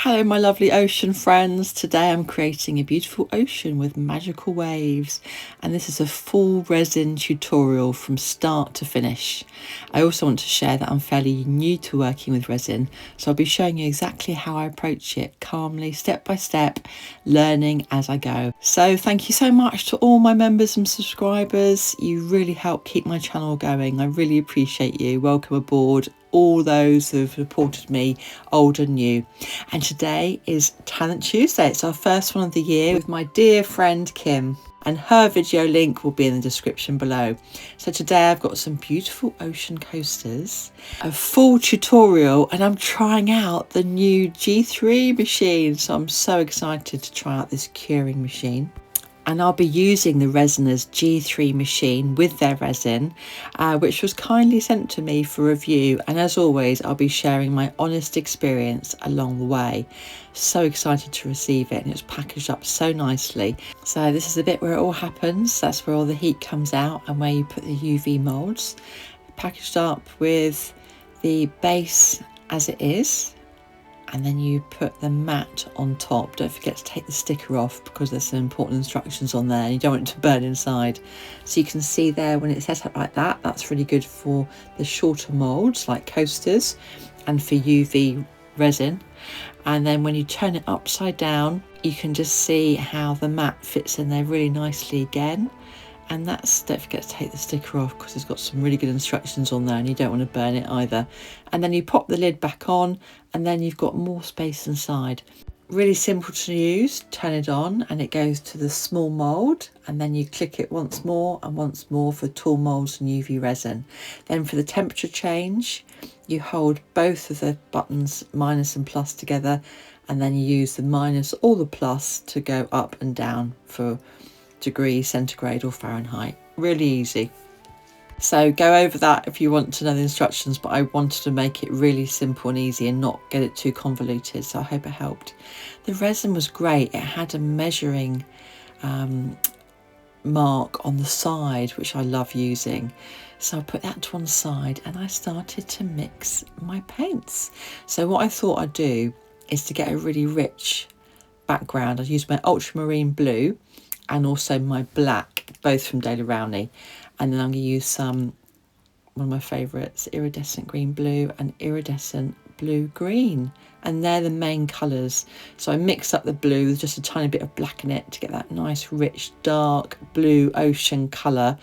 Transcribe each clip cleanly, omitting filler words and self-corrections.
Hello my lovely ocean friends. Today I'm creating a beautiful ocean with magical waves, and this is a full resin tutorial from start to finish. I also want to share that I'm fairly new to working with resin, so I'll be showing you exactly how I approach it calmly, step by step, learning as I go. So thank you so much to all my members and subscribers. You really help keep my channel going. I really appreciate you. Welcome aboard all those who have supported me, old and new. And today is Talent Tuesday. It's our first one of the year with my dear friend Kim, and her video link will be in the description below. So today I've got some beautiful ocean coasters, a full tutorial, and I'm trying out the new G3 machine. So I'm so excited to try out this curing machine. And I'll be using the Resiners G3 machine with their resin, which was kindly sent to me for review. And as always, I'll be sharing my honest experience along the way. So excited to receive it, and it's packaged up so nicely. So this is the bit where it all happens. That's where all the heat comes out and where you put the UV moulds. Packaged up with the base as it is. And then you put the mat on top. Don't forget to take the sticker off because there's some important instructions on there and you don't want it to burn inside. So you can see there when it's set up like that, that's really good for the shorter moulds like coasters and for UV resin. And then when you turn it upside down, you can just see how the mat fits in there really nicely again. And that's, don't forget to take the sticker off because it's got some really good instructions on there and you don't want to burn it either. And then you pop the lid back on and then you've got more space inside. Really simple to use. Turn it on and it goes to the small mould, and then you click it once more and once more for tall moulds and UV resin. Then for the temperature change, you hold both of the buttons, minus and plus, together, and then you use the minus or the plus to go up and down for degrees centigrade or Fahrenheit. Really easy. So go over that if you want to know the instructions, but I wanted to make it really simple and easy and not get it too convoluted, so I hope it helped. The resin was great. It had a measuring mark on the side, which I love using. So I put that to one side and I started to mix my paints. So what I thought I'd do is to get a really rich background. I'd use my ultramarine blue and also my black, both from Daler Rowney. And then I'm going to use some, one of my favourites, iridescent green blue and iridescent blue green. And they're the main colours. So I mix up the blue with just a tiny bit of black in it to get that nice, rich, dark blue ocean colour.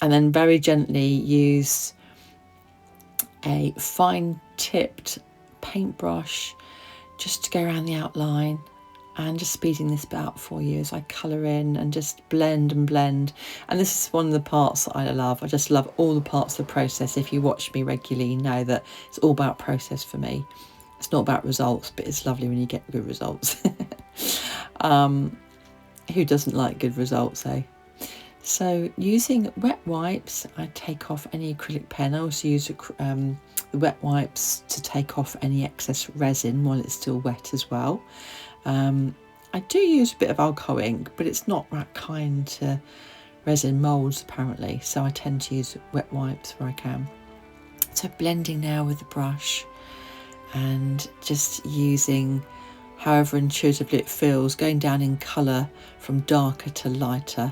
And then very gently use a fine-tipped paintbrush just to go around the outline. And just speeding this bit up for you as I colour in and just blend and blend. And this is one of the parts that I love. I just love all the parts of the process. If you watch me regularly, you know that it's all about process for me. It's not about results, but it's lovely when you get good results. Who doesn't like good results, eh? So using wet wipes, I take off any acrylic pen. I also use the wet wipes to take off any excess resin while it's still wet as well. I do use a bit of alcohol ink, but it's not that kind to resin moulds apparently, so I tend to use wet wipes where I can. So blending now with the brush and just using however intuitively it feels, going down in colour from darker to lighter,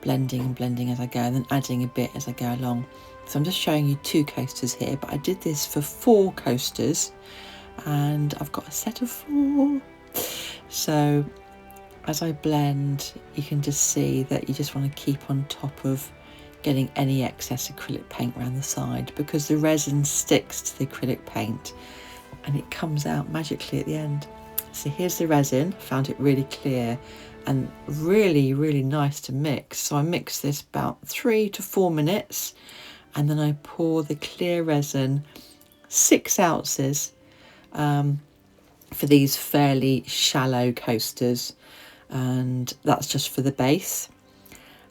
blending and blending as I go, and then adding a bit as I go along. So I'm just showing you 2 coasters here, but I did this for 4 coasters and I've got a set of 4. So as I blend, you can just see that you just want to keep on top of getting any excess acrylic paint around the side, because the resin sticks to the acrylic paint and it comes out magically at the end. So here's the resin. Found it really clear and really, really nice to mix. So I mix this about 3 to 4 minutes and then I pour the clear resin, 6 ounces, for these fairly shallow coasters, and that's just for the base.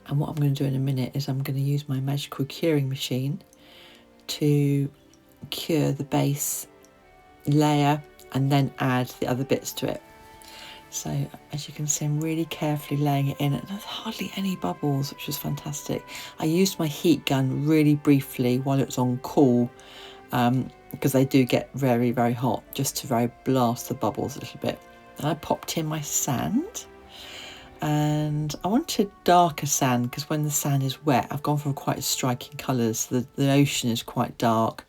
And what I'm going to do in a minute is I'm going to use my magical curing machine to cure the base layer and then add the other bits to it. So as you can see, I'm really carefully laying it in, and there's hardly any bubbles, which was fantastic. I used my heat gun really briefly while it was on cool, because they do get very, very hot, just to very blast the bubbles a little bit. And I popped in my sand, and I wanted darker sand because when the sand is wet, I've gone for quite striking colours. The ocean is quite dark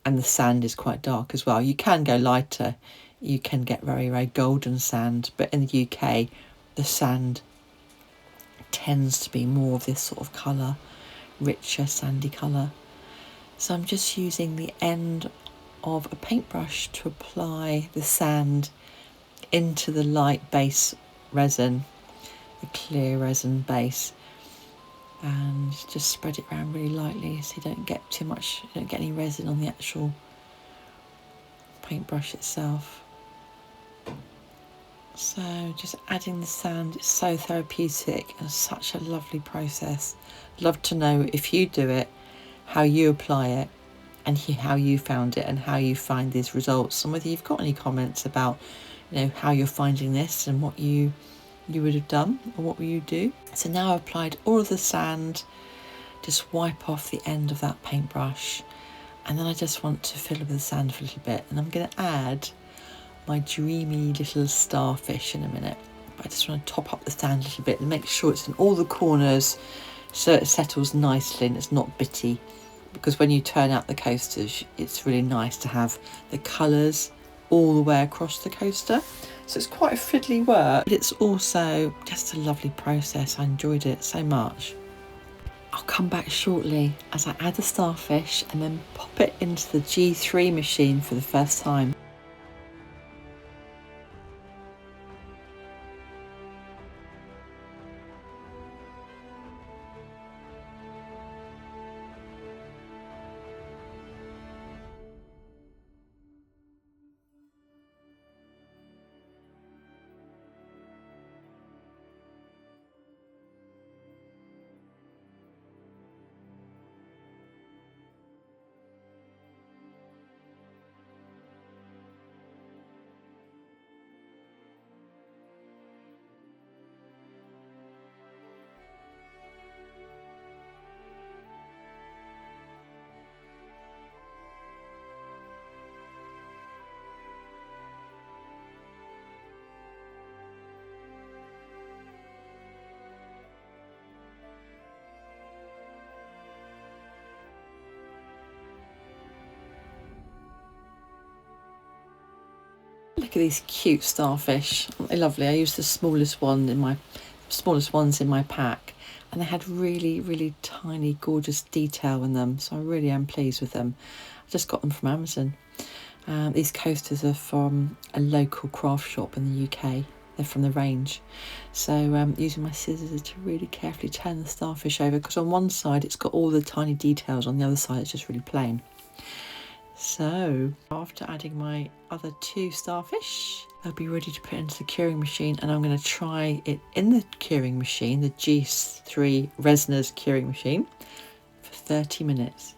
and the sand is quite dark as well. You can go lighter, you can get very, very golden sand, but in the UK the sand tends to be more of this sort of colour, richer sandy colour. So I'm just using the end of a paintbrush to apply the sand into the light base resin, the clear resin base, and just spread it around really lightly so you don't get too much, you don't get any resin on the actual paintbrush itself. So just adding the sand, it's so therapeutic and such a lovely process. Love to know if you do it, how you apply it, and how you found it and how you find these results, and whether you've got any comments about, you know, how you're finding this and what you would have done or what will you do. So now I've applied all of the sand, just wipe off the end of that paintbrush, and then I just want to fill with the sand for a little bit, and I'm going to add my dreamy little starfish in a minute. But I just want to top up the sand a little bit and make sure it's in all the corners so it settles nicely and it's not bitty, because when you turn out the coasters it's really nice to have the colours all the way across the coaster. So it's quite a fiddly work, but it's also just a lovely process. I enjoyed it so much. I'll come back shortly as I add the starfish and then pop it into the G3 machine for the first time. Look at these cute starfish. They're lovely. I used the smallest ones in my pack, and they had really, really tiny, gorgeous detail in them. So I really am pleased with them. I just got them from Amazon. These coasters are from a local craft shop in the UK. They're from the range. So using my scissors to really carefully turn the starfish over, because on one side it's got all the tiny details, on the other side it's just really plain. So after adding my other two starfish, I'll be ready to put it into the curing machine, and I'm going to try it in the curing machine, the G3 Resiners curing machine, for 30 minutes.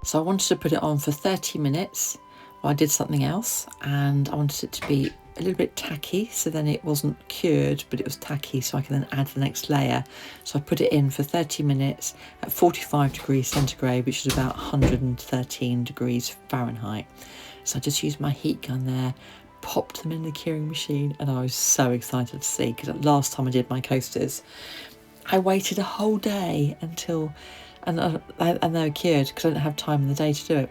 So I wanted to put it on for 30 minutes while I did something else, and I wanted it to be a little bit tacky, so then it wasn't cured but it was tacky, so I can then add the next layer. So I put it in for 30 minutes at 45 degrees centigrade, which is about 113 degrees Fahrenheit. So I just used my heat gun there, popped them in the curing machine, and I was so excited to see, because last time I did my coasters I waited a whole day until and they were cured, because I didn't have time in the day to do it.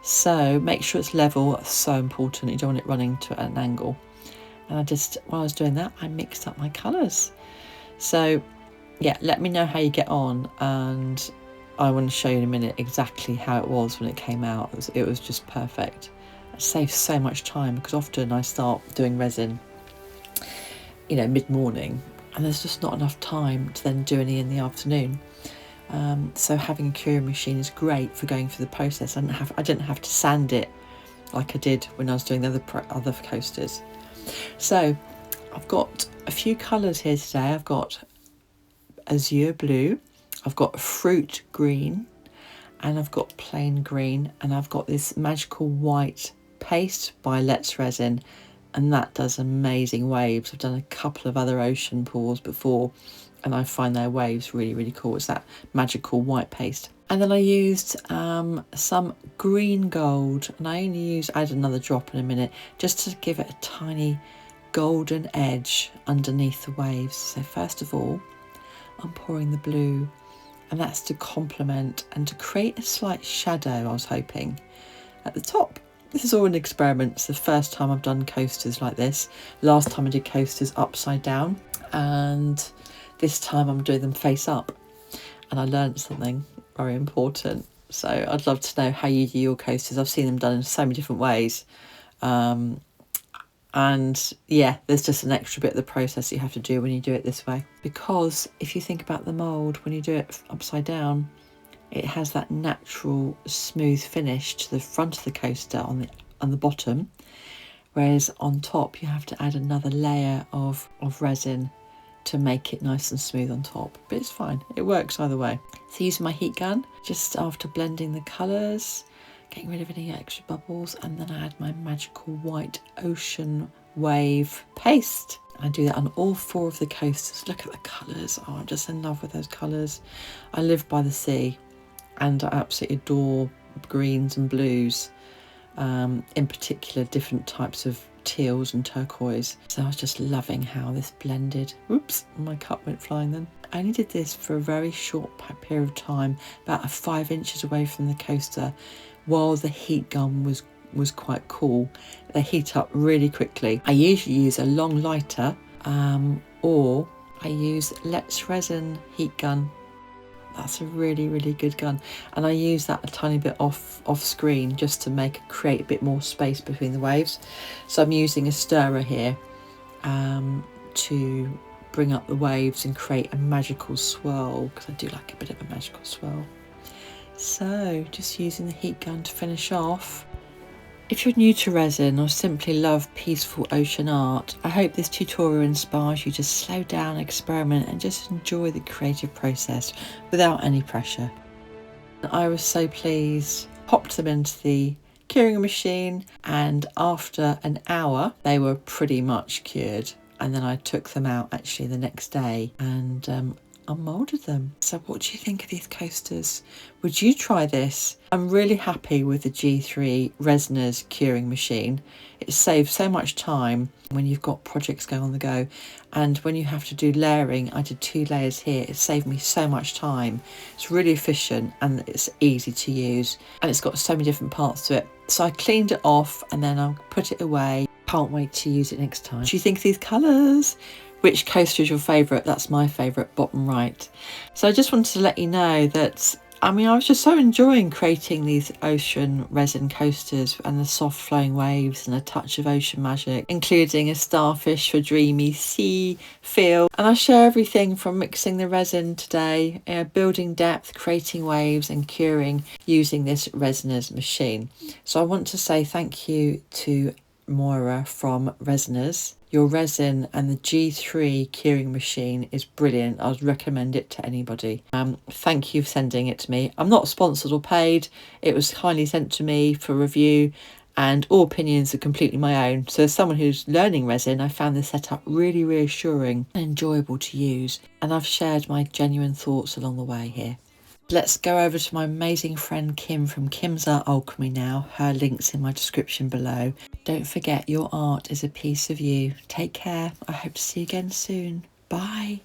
So make sure it's level, that's so important, you don't want it running to an angle. And while I was doing that, I mixed up my colours. So yeah, let me know how you get on, and I want to show you in a minute exactly how it was when it came out. It was just perfect. It saves so much time, because often I start doing resin, you know, mid-morning, and there's just not enough time to then do any in the afternoon. So having a curing machine is great for going through the process. I didn't have to sand it like I did when I was doing the other coasters. So I've got a few colours here today. I've got azure blue, I've got fruit green, and I've got plain green, and I've got this magical white paste by Let's Resin, and that does amazing waves. I've done a couple of other ocean pours before, and I find their waves really, really cool. It's that magical white paste. And then I used some green gold, and I only add another drop in a minute, just to give it a tiny golden edge underneath the waves. So first of all, I'm pouring the blue, and that's to complement and to create a slight shadow, I was hoping, at the top. This is all an experiment. It's the first time I've done coasters like this. Last time I did coasters upside down, and this time I'm doing them face up. And I learned something very important. So I'd love to know how you do your coasters. I've seen them done in so many different ways. And yeah, there's just an extra bit of the process you have to do when you do it this way. Because if you think about the mould, when you do it upside down, it has that natural smooth finish to the front of the coaster on the bottom, whereas on top you have to add another layer of resin to make it nice and smooth on top. But it's fine, it works either way. So using my heat gun, just after blending the colours, getting rid of any extra bubbles, and then I add my magical white ocean wave paste. I do that on all 4 of the coasters. Look at the colours. Oh, I'm just in love with those colours. I live by the sea and I absolutely adore greens and blues, in particular different types of teals and turquoise. So I was just loving how this blended. Oops, my cup went flying then. I only did this for a very short period of time, about 5 inches away from the coaster, while the heat gun was quite cool. They heat up really quickly. I usually use a long lighter, or I use Let's Resin heat gun. That's a really, really good gun. And I use that a tiny bit off screen just to create a bit more space between the waves. So I'm using a stirrer here to bring up the waves and create a magical swirl, because I do like a bit of a magical swirl. So just using the heat gun to finish off. If you're new to resin or simply love peaceful ocean art, I hope this tutorial inspires you to slow down, experiment and just enjoy the creative process without any pressure. I was so pleased. Popped them into the curing machine, and after an hour they were pretty much cured, and then I took them out actually the next day and unmoulded them. So what do you think of these coasters? Would you try this? I'm really happy with the G3 Resiners curing machine. It saves so much time when you've got projects going on the go, and when you have to do layering, I did 2 layers here. It saved me so much time. It's really efficient and it's easy to use, and it's got so many different parts to it. So I cleaned it off and then I'll put it away. Can't wait to use it next time. What do you think of these colours? Which coaster is your favourite? That's my favourite, bottom right. So I just wanted to let you know that, I was just so enjoying creating these ocean resin coasters and the soft flowing waves and a touch of ocean magic, including a starfish for dreamy sea feel. And I share everything from mixing the resin today, building depth, creating waves and curing using this Resiners machine. So I want to say thank you to Moira from Resiners. Your resin and the G3 curing machine is brilliant. I would recommend it to anybody. Thank you for sending it to me. I'm not sponsored or paid. It was kindly sent to me for review, and all opinions are completely my own. So as someone who's learning resin, I found this setup really reassuring and enjoyable to use, and I've shared my genuine thoughts along the way here. Let's go over to my amazing friend Kim from Kim's Art Alchemy now. Her link's in my description below. Don't forget, your art is a piece of you. Take care. I hope to see you again soon. Bye.